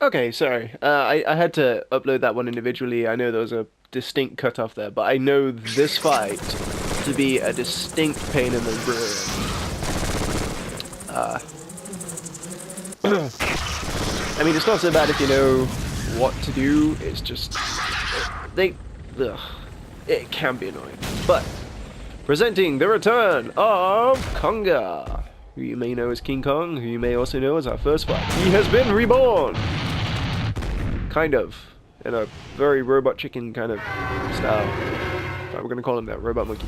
Okay, sorry. I had to upload that one individually. I know there was a distinct cutoff there, but I know this fight to be a distinct pain in the rear. Uh, I mean, it's not so bad if you know what to do. It's just they, ugh, it can be annoying. But presenting the return of Konga, who you may know as King Kong, who you may also know as our first fight. He has been reborn, kind of, in a very robot chicken kind of style. Right, we're gonna call him that, robot monkey.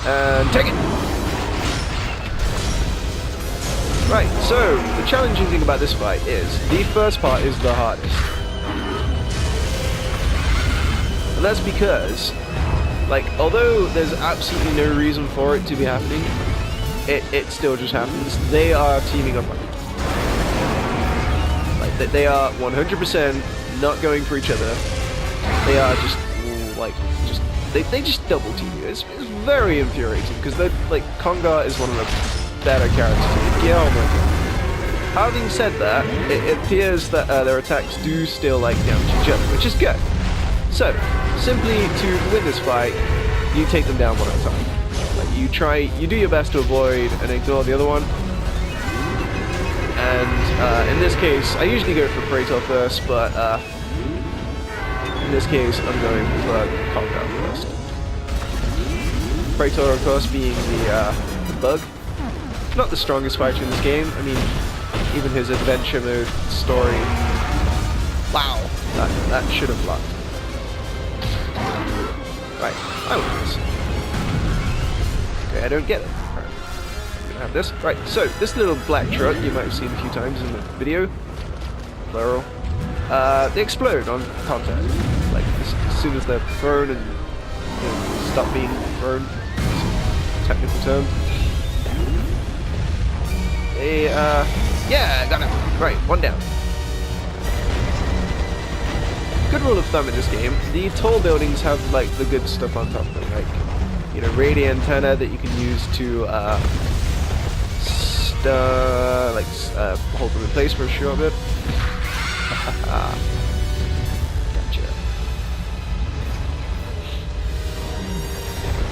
And take it. Right, so the challenging thing about this fight is the first part is the hardest. And that's because, like, although there's absolutely no reason for it to be happening, it still just happens. They are teaming up. Like, they are 100% not going for each other. They are just, like, they just double team you. It's very infuriating, because they're, like, Konga is one of the better characters. Yeah, oh my god. Having said that, it appears that their attacks do still, like, damage each other, which is good. So, simply to win this fight, you take them down one at a time. Like, you do your best to avoid and ignore the other one. And in this case, I usually go for Praetor first, but in this case, I'm going for Konga first. Praetor, of course, being the bug. Not the strongest fighter in this game. I mean, even his adventure mode story. Wow, that should have blocked. Right, I want this. Okay, I don't get it. Right. I'm gonna have this. Right, so this little black truck you might have seen a few times in the video, plural. They explode on contact. Like as soon as they're thrown and stop being thrown. Technical term. They yeah, got him. Right, one down. Good rule of thumb in this game, the tall buildings have like the good stuff on top of them, like, you know, radio antenna that you can use to hold them in place for a short bit. Gotcha.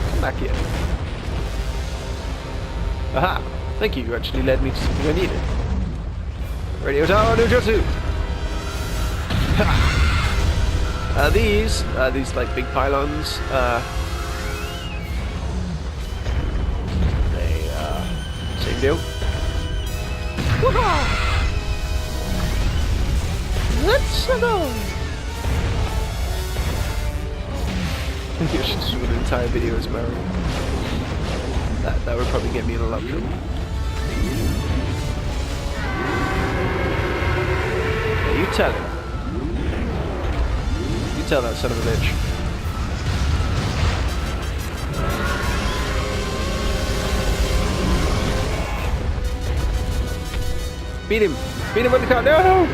Come back here. Aha! Thank you, you actually led me to something I needed. Radio tower no jutsu! Ha! These like big pylons, they, same deal. Woohoo! Let's go! I think I should just do an entire video as Mario. That would probably get me in a lot of trouble. Yeah, you tell him. Tell that son of a bitch. Beat him! Beat him with the car! No!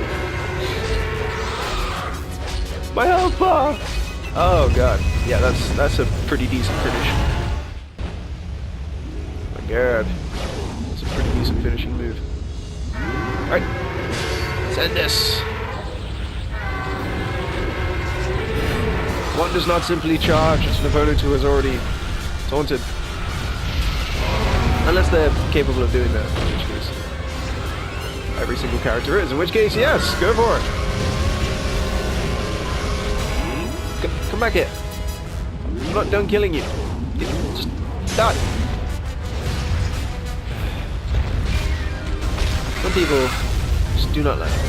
My health bar! Oh god. Yeah, that's a pretty decent finish. Oh my god. That's a pretty decent finishing move. Alright. Send this. One does not simply charge an opponent who has already taunted. Unless they're capable of doing that, in which case every single character is, in which case, yes, go for it. Come back here. I'm not done killing you. Just die. Some people just do not like it.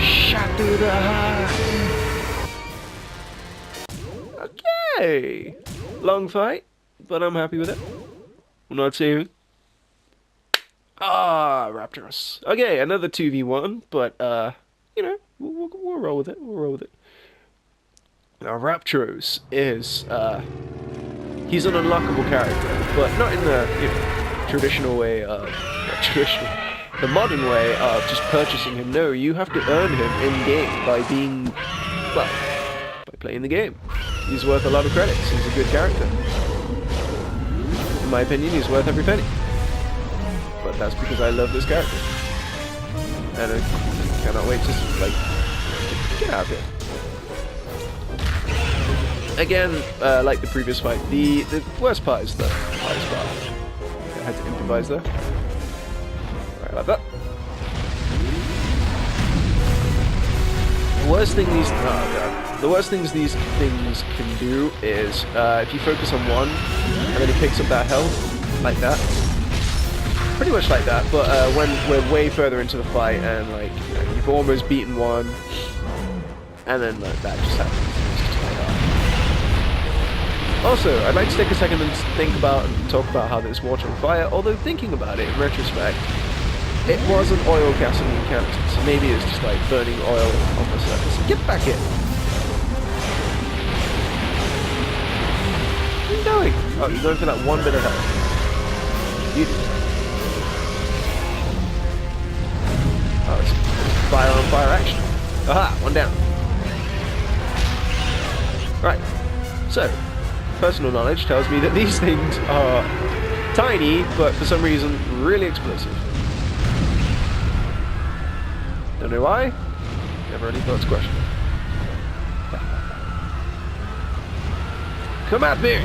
Shot through the heart. Okay. Long fight, but I'm happy with it. I'm not saving. Ah, Raptors. Okay, another 2v1, but you know, we'll roll with it. We'll roll with it. Now, Raptros is he's an unlockable character, but not in the traditional way of traditional. The modern way of just purchasing him. No, you have to earn him in-game by being, well, by playing the game. He's worth a lot of credits. He's a good character. In my opinion, he's worth every penny. But that's because I love this character. And I cannot wait to, like, get out of here. Again, like the previous fight, the worst part is the hardest part. I had to improvise there. Right, like that. The worst things these things can do is if you focus on one and then it picks up that health like that, pretty much like that. But when we're way further into the fight and like you've almost beaten one, and then like, that just happens. It's just like that. Also, I'd like to take a second and think about and talk about how this water and fire. Although thinking about it in retrospect, it wasn't oil gasoline canisters. So maybe it's just like burning oil on the surface. Get back in. What are you doing? Oh, you're going for that one bit of health. You do. Oh, it's fire on fire action. Aha, one down. Right. So, personal knowledge tells me that these things are tiny, but for some reason really explosive. Don't know why. Never really thought to question. Come at me!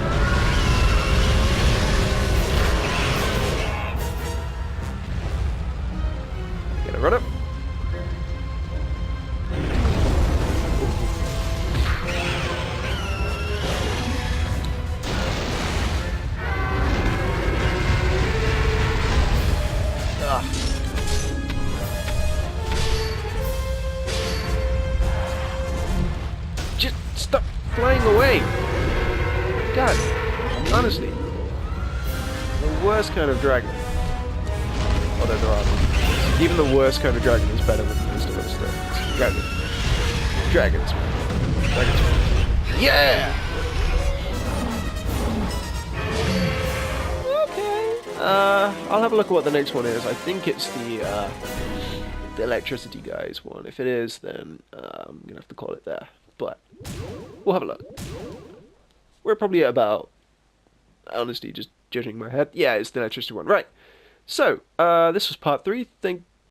Get a run up. Just stop flying away! God, honestly, the worst kind of dragon. Although there are them. Even the worst kind of dragon is better than most of us. Dragons. Dragons. Dragons. Yeah! Okay. I'll have a look at what the next one is. I think it's the electricity guys one. If it is, then I'm gonna have to call it there. But we'll have a look. We're probably at about, honestly, just judging my head. Yeah, it's the electricity one. Right. So, this was part 3. Thank